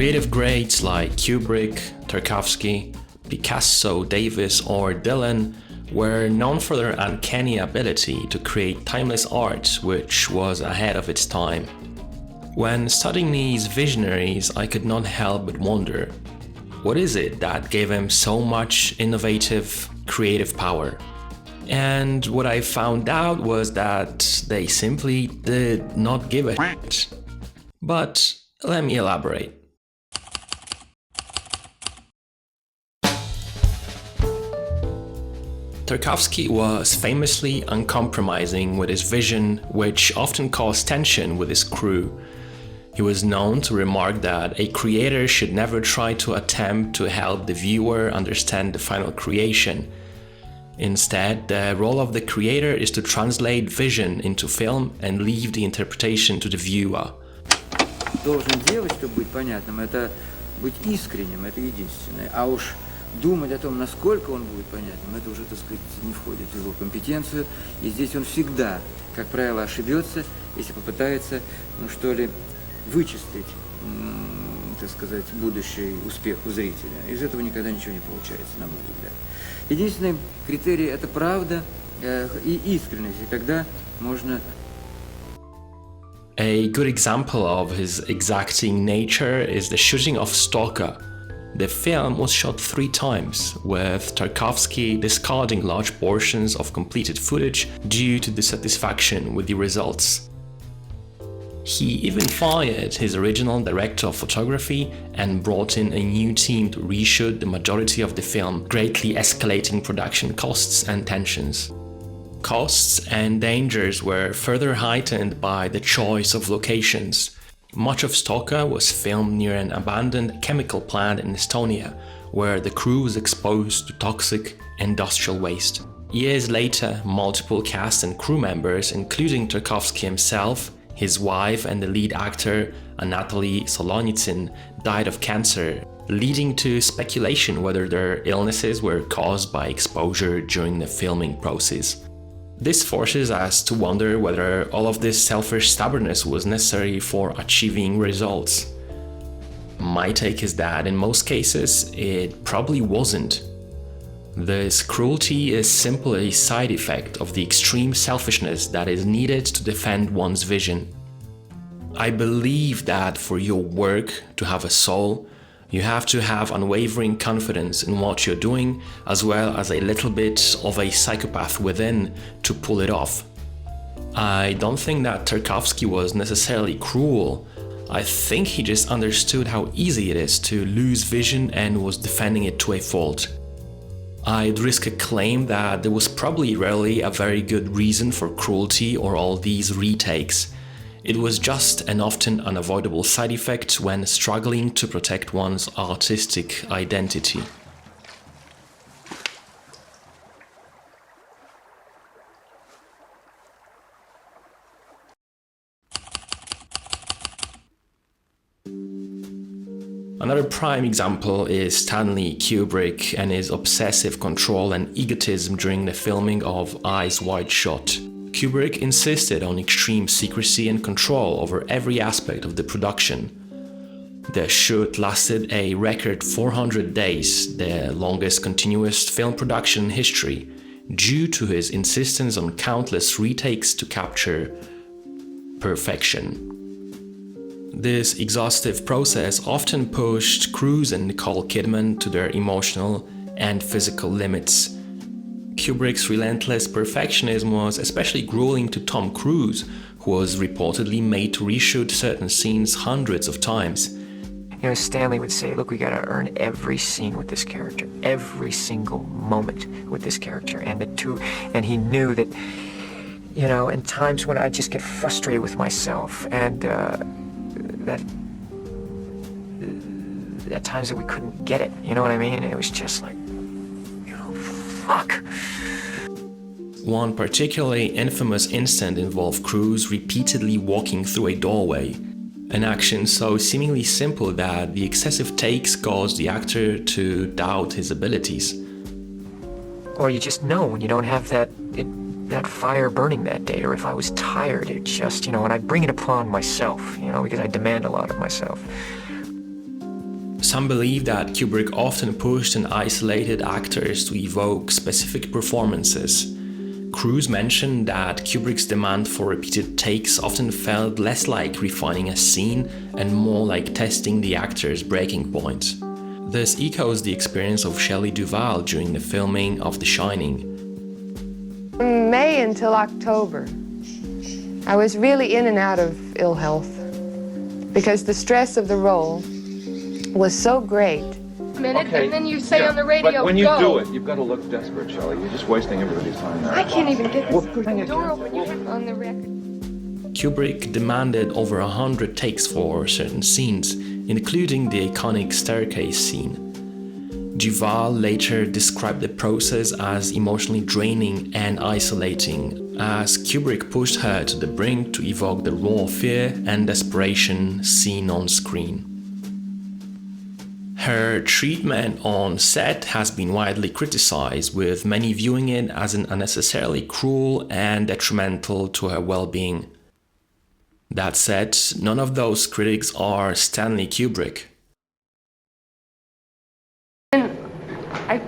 Creative greats like Kubrick, Tarkovsky, Picasso, Davis, or Dylan were known for their uncanny ability to create timeless art which was ahead of its time. When studying these visionaries, I could not help but wonder, what is it that gave them so much innovative, creative power? And what I found out was that they simply did not give a shit. But let me elaborate. Tarkovsky was famously uncompromising with his vision, which often caused tension with his crew. He was known to remark that a creator should never try to attempt to help the viewer understand the final creation. Instead, the role of the creator is to translate vision into film and leave the interpretation to the viewer. Должен делать, чтобы быть понятным, это быть искренним, это единственное. А уж думать о том, насколько он будет понятным, это уже, так сказать, не входит в его компетенцию. И здесь он всегда, как правило, ошибется, если попытается, вычислить, так сказать, будущий успех у зрителя. Из этого никогда ничего не получается, на мой взгляд. Единственный критерий – это правда и искренность, и тогда можно... A good example of his exacting nature is the shooting of Stalker. The film was shot 3 times, with Tarkovsky discarding large portions of completed footage due to dissatisfaction with the results. He even fired his original director of photography and brought in a new team to reshoot the majority of the film, greatly escalating production costs and tensions. Costs and dangers were further heightened by the choice of locations. Much of Stalker was filmed near an abandoned chemical plant in Estonia, where the crew was exposed to toxic industrial waste. Years later, multiple cast and crew members, including Tarkovsky himself, his wife and the lead actor, Anatoly Solonitsyn, died of cancer, leading to speculation whether their illnesses were caused by exposure during the filming process. This forces us to wonder whether all of this selfish stubbornness was necessary for achieving results. My take is that in most cases, it probably wasn't. This cruelty is simply a side effect of the extreme selfishness that is needed to defend one's vision. I believe that for your work to have a soul, you have to have unwavering confidence in what you're doing, as well as a little bit of a psychopath within to pull it off. I don't think that Tarkovsky was necessarily cruel. I think he just understood how easy it is to lose vision and was defending it to a fault. I'd risk a claim that there was probably rarely a very good reason for cruelty or all these retakes. It was just an often unavoidable side effect when struggling to protect one's artistic identity. Another prime example is Stanley Kubrick and his obsessive control and egotism during the filming of Eyes Wide Shut. Kubrick insisted on extreme secrecy and control over every aspect of the production. The shoot lasted a record 400 days, the longest continuous film production in history, due to his insistence on countless retakes to capture perfection. This exhaustive process often pushed crews and Nicole Kidman to their emotional and physical limits. Kubrick's relentless perfectionism was especially grueling to Tom Cruise, who was reportedly made to reshoot certain scenes hundreds of times. You know, Stanley would say, look, we gotta earn every scene with this character, every single moment with this character, and he knew that, you know, in times when I just get frustrated with myself, and that at times that we couldn't get it, you know what I mean? It was just like, you know, fuck. One particularly infamous incident involved Cruise repeatedly walking through a doorway, an action so seemingly simple that the excessive takes caused the actor to doubt his abilities. Or you just know when you don't have that fire burning that day, or if I was tired, it just, you know, and I bring it upon myself, you know, because I demand a lot of myself. Some believe that Kubrick often pushed and isolated actors to evoke specific performances. Crews mentioned that Kubrick's demand for repeated takes often felt less like refining a scene and more like testing the actor's breaking point. This echoes the experience of Shelley Duvall during the filming of The Shining. From May until October, I was really in and out of ill health because the stress of the role was so great. Okay, and then you say on the radio, but when you go. do it, you've got to look desperate, Shelley. You're just wasting everybody's time now. I can't even get Well, this hang it, door yeah. open. You have on the record. Kubrick demanded over 100 takes for certain scenes, including the iconic staircase scene. Duvall later described the process as emotionally draining and isolating, as Kubrick pushed her to the brink to evoke the raw fear and desperation seen on screen. Her treatment on set has been widely criticized, with many viewing it as an unnecessarily cruel and detrimental to her well-being. That said, none of those critics are Stanley Kubrick. I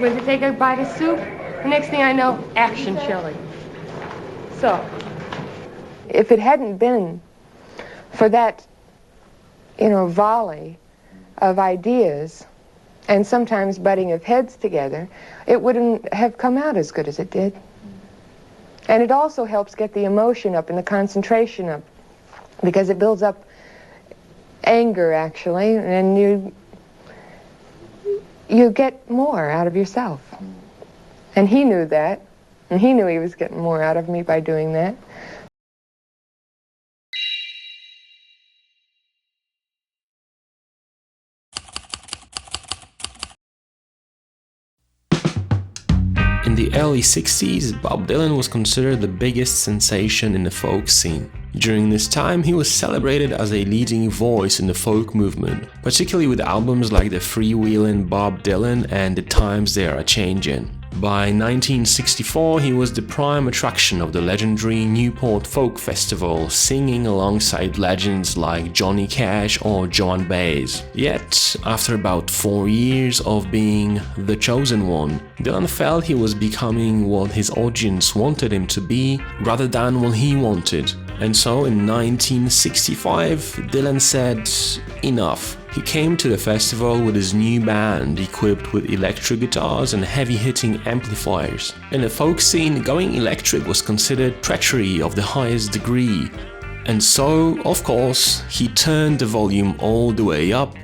went to take a bite of soup. The next thing I know, action Shelley. So, if it hadn't been for that, volley of ideas and sometimes butting of heads together, it wouldn't have come out as good as it did. And it also helps get the emotion up and the concentration up, because it builds up anger, actually, and you get more out of yourself. And he knew that, and he knew he was getting more out of me by doing that. In the early 60s, Bob Dylan was considered the biggest sensation in the folk scene. During this time, he was celebrated as a leading voice in the folk movement, particularly with albums like the freewheelin' Bob Dylan and The Times They Are A-Changin'. By 1964, he was the prime attraction of the legendary Newport Folk Festival, singing alongside legends like Johnny Cash or Joan Baez. Yet, after about 4 years of being the chosen one, Dylan felt he was becoming what his audience wanted him to be, rather than what he wanted. And so in 1965, Dylan said, "Enough." He came to the festival with his new band, equipped with electric guitars and heavy-hitting amplifiers. In the folk scene, going electric was considered treachery of the highest degree. And so, of course, he turned the volume all the way up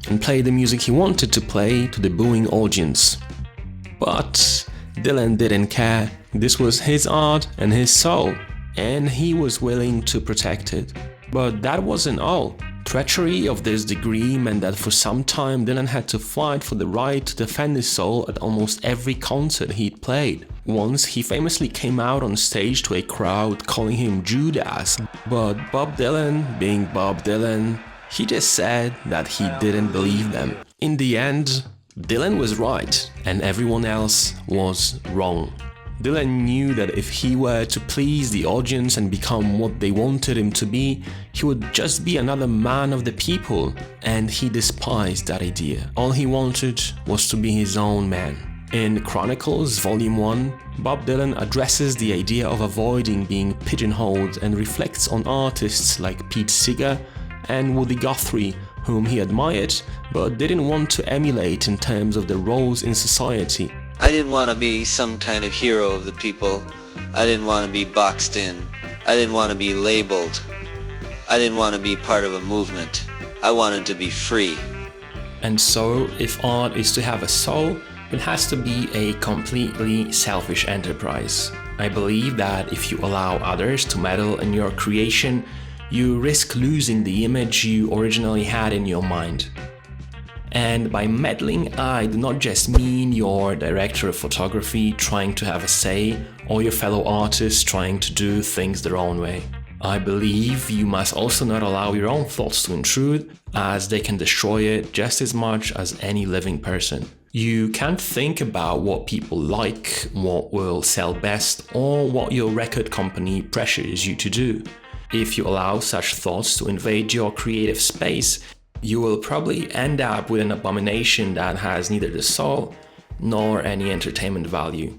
and played the music he wanted to play to the booing audience. But Dylan didn't care. This was his art and his soul, and he was willing to protect it. But that wasn't all. Treachery of this degree meant that for some time Dylan had to fight for the right to defend his soul at almost every concert he'd played. Once he famously came out on stage to a crowd calling him Judas, but Bob Dylan, being Bob Dylan, he just said that he didn't believe them. In the end, Dylan was right and everyone else was wrong. Dylan knew that if he were to please the audience and become what they wanted him to be, he would just be another man of the people, and he despised that idea. All he wanted was to be his own man. In Chronicles Volume 1, Bob Dylan addresses the idea of avoiding being pigeonholed and reflects on artists like Pete Seeger and Woody Guthrie, whom he admired but didn't want to emulate in terms of their roles in society. I didn't want to be some kind of hero of the people. I didn't want to be boxed in. I didn't want to be labeled. I didn't want to be part of a movement. I wanted to be free. And so, if art is to have a soul, it has to be a completely selfish enterprise. I believe that if you allow others to meddle in your creation, you risk losing the image you originally had in your mind. And by meddling, I do not just mean your director of photography trying to have a say, or your fellow artists trying to do things their own way. I believe you must also not allow your own thoughts to intrude, as they can destroy it just as much as any living person. You can't think about what people like, what will sell best, or what your record company pressures you to do. If you allow such thoughts to invade your creative space, you will probably end up with an abomination that has neither the soul nor any entertainment value.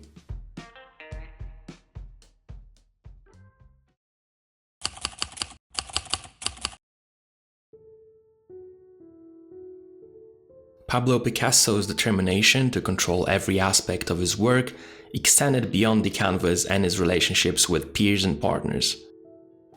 Pablo Picasso's determination to control every aspect of his work extended beyond the canvas and his relationships with peers and partners.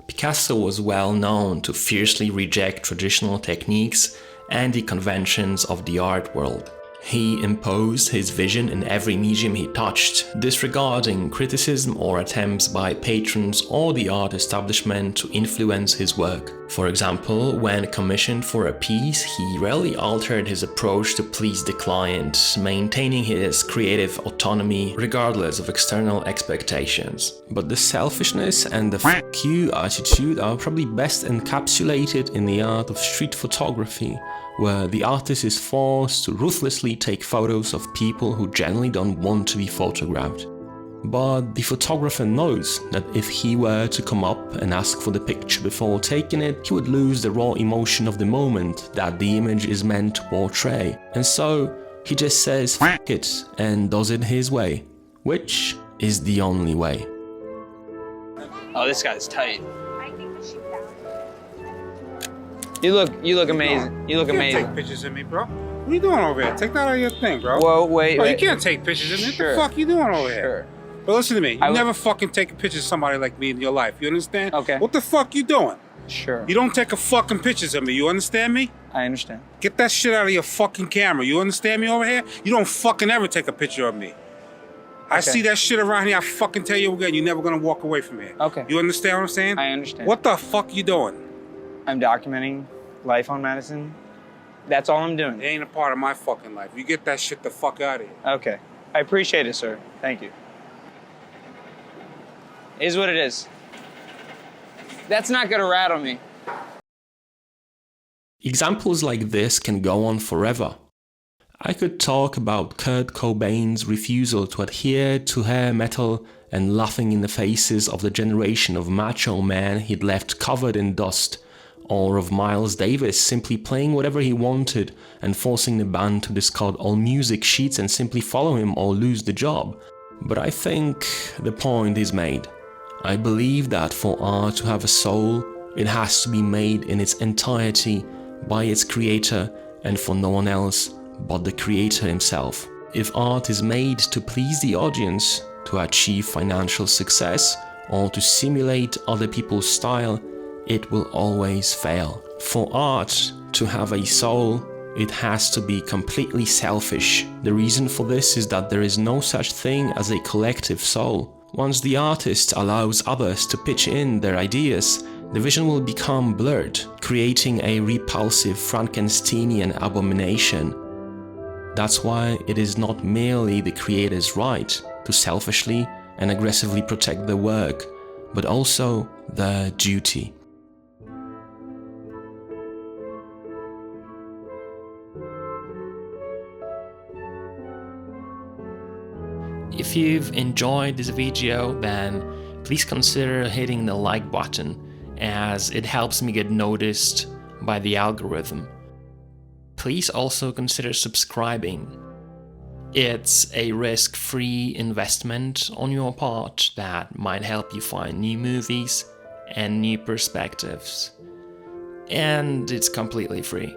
Picasso was well known to fiercely reject traditional techniques and the conventions of the art world. He imposed his vision in every medium he touched, disregarding criticism or attempts by patrons or the art establishment to influence his work. For example, when commissioned for a piece, he rarely altered his approach to please the client, maintaining his creative autonomy regardless of external expectations. But the selfishness and the "fuck you" attitude are probably best encapsulated in the art of street photography, where the artist is forced to ruthlessly take photos of people who generally don't want to be photographed. But the photographer knows that if he were to come up and ask for the picture before taking it, he would lose the raw emotion of the moment that the image is meant to portray. And so he just says "fuck it" and does it his way, which is the only way. Oh, this guy's tight. You look amazing. You look can't amazing. Take pictures of me, bro. What are you doing over here? Take that out of your thing, bro. Whoa, wait, bro, wait. You can't take pictures of me. Sure. What the fuck you doing over here? Sure. But listen to me. You never fucking take a picture of somebody like me in your life. You understand? Okay. What the fuck you doing? Sure. You don't take a fucking pictures of me. You understand me? I understand. Get that shit out of your fucking camera. You understand me over here? You don't fucking ever take a picture of me. I see that shit around here. I fucking tell you again. You're never gonna walk away from here. Okay. You understand what I'm saying? I understand. What the fuck you doing? I'm documenting life on Madison. That's all I'm doing. It ain't a part of my fucking life. You get that shit the fuck out of here. Okay. I appreciate it, sir. Thank you. It is what it is. That's not gonna rattle me. Examples like this can go on forever. I could talk about Kurt Cobain's refusal to adhere to hair metal and laughing in the faces of the generation of macho men he'd left covered in dust, or of Miles Davis simply playing whatever he wanted and forcing the band to discard all music sheets and simply follow him or lose the job. But I think the point is made. I believe that for art to have a soul, it has to be made in its entirety by its creator and for no one else but the creator himself. If art is made to please the audience, to achieve financial success, or to simulate other people's style, it will always fail. For art to have a soul, it has to be completely selfish. The reason for this is that there is no such thing as a collective soul. Once the artist allows others to pitch in their ideas, the vision will become blurred, creating a repulsive Frankensteinian abomination. That's why it is not merely the creator's right to selfishly and aggressively protect their work, but also their duty. If you've enjoyed this video, then please consider hitting the like button, as it helps me get noticed by the algorithm. Please also consider subscribing. It's a risk-free investment on your part that might help you find new movies and new perspectives. And it's completely free.